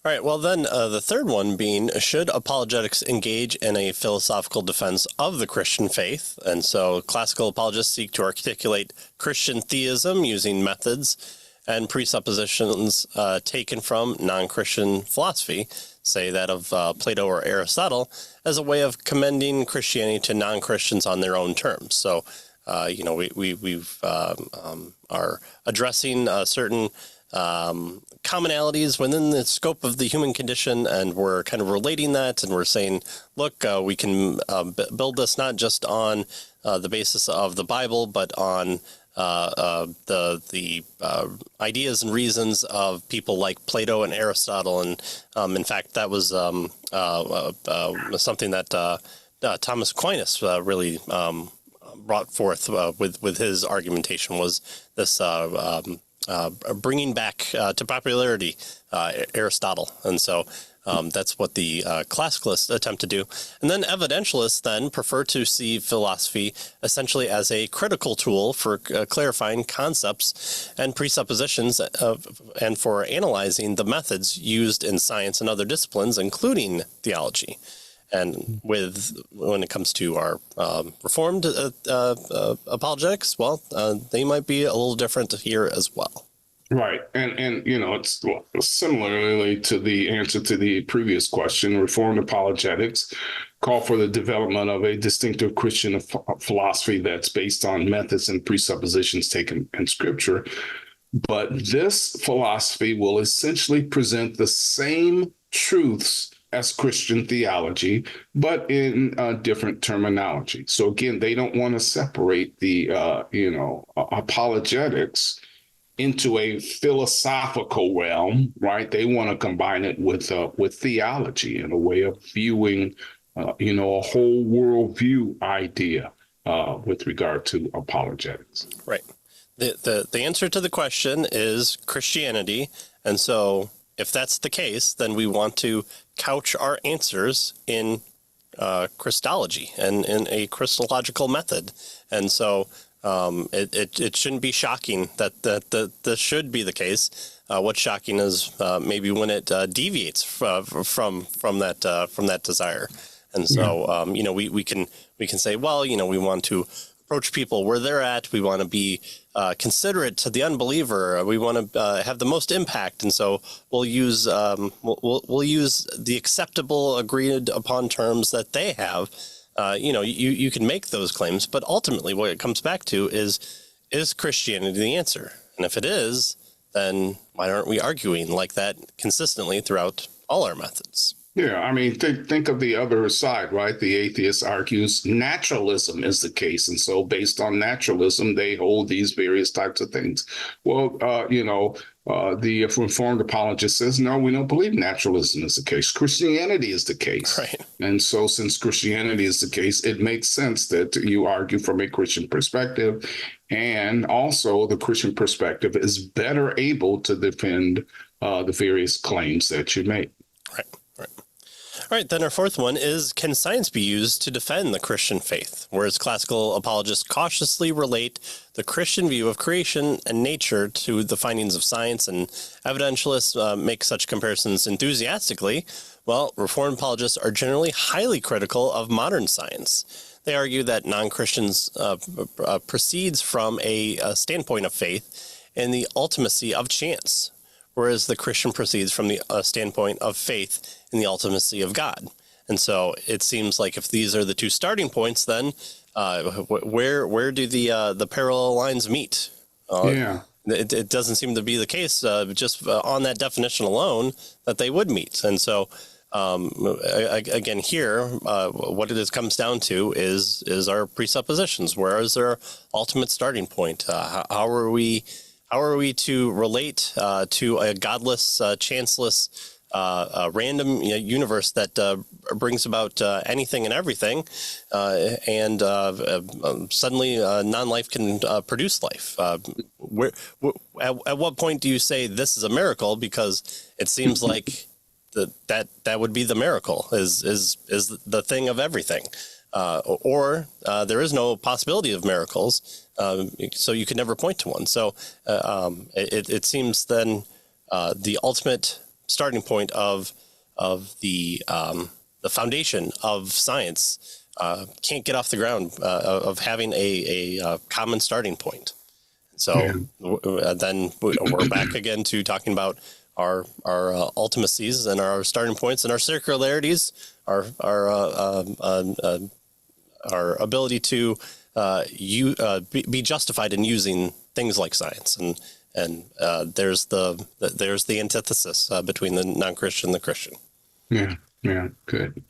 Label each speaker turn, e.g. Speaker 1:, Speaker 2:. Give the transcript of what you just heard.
Speaker 1: All right, well then the third one being, should apologetics engage in a philosophical defense of the Christian faith? And so classical apologists seek to articulate Christian theism using methods and presuppositions taken from non-Christian philosophy, say that of Plato or Aristotle, as a way of commending Christianity to non-Christians on their own terms. So, we've are addressing certain commonalities within the scope of the human condition, and we're kind of relating that, and we're saying, look, we can build this not just on the basis of the Bible, but on the ideas and reasons of people like Plato and Aristotle. And in fact, that was something that Thomas Aquinas really brought forth with his argumentation, was this bringing back to popularity Aristotle. And so that's what the classicalists attempt to do. And then evidentialists then prefer to see philosophy essentially as a critical tool for clarifying concepts and presuppositions and for analyzing the methods used in science and other disciplines, including theology. And when it comes to our Reformed apologetics, well, they might be a little different here as well.
Speaker 2: Right. And it's similarly to the answer to the previous question. Reformed apologetics call for the development of a distinctive Christian philosophy that's based on methods and presuppositions taken in Scripture. But this philosophy will essentially present the same truths as Christian theology, but in different terminology. So again, they don't want to separate the, apologetics into a philosophical realm, right? They want to combine it with theology and a way of viewing, a whole worldview idea with regard to apologetics.
Speaker 1: Right. The answer to the question is Christianity, and so if that's the case, then we want to couch our answers in Christology and in a Christological method. And so it shouldn't be shocking that this should be the case. What's shocking is maybe when it deviates from that desire. And so we can say, well, we want to approach people where they're at. We want to be considerate to the unbeliever. We want to have the most impact, and so we'll use we'll use the acceptable, agreed upon terms that they have. You can make those claims, but ultimately, what it comes back to is Christianity the answer? And if it is, then why aren't we arguing like that consistently throughout all our methods?
Speaker 2: Yeah, I mean, think of the other side, right? The atheist argues naturalism is the case. And so based on naturalism, they hold these various types of things. Well, the Reformed apologist says, no, we don't believe naturalism is the case. Christianity is the case.
Speaker 1: Right.
Speaker 2: And so since Christianity is the case, it makes sense that you argue from a Christian perspective. And also the Christian perspective is better able to defend the various claims that you make.
Speaker 1: Right. All right, then our fourth one is, can science be used to defend the Christian faith? Whereas classical apologists cautiously relate the Christian view of creation and nature to the findings of science, and evidentialists make such comparisons enthusiastically, well, Reformed apologists are generally highly critical of modern science. They argue that non-Christians proceeds from a standpoint of faith and the ultimacy of chance, whereas the Christian proceeds from the standpoint of faith in the ultimacy of God. And so it seems like if these are the two starting points, then where do the parallel lines meet? It doesn't seem to be the case just on that definition alone that they would meet. And so again, here, what it comes down to is our presuppositions. Where is our ultimate starting point? How are we to relate to a godless, chanceless, random universe that brings about anything and everything, and suddenly non-life can produce life? At what point do you say this is a miracle? Because it seems like that would be the miracle, is the thing of everything. Or there is no possibility of miracles, so you could never point to one. So it seems then the ultimate starting point of the foundation of science can't get off the ground of having a common starting point. So then we're back again to talking about our ultimacies and our starting points and our circularities, our ability to be justified in using things like science, and there's the antithesis between the non-Christian and the Christian.
Speaker 2: Yeah, good.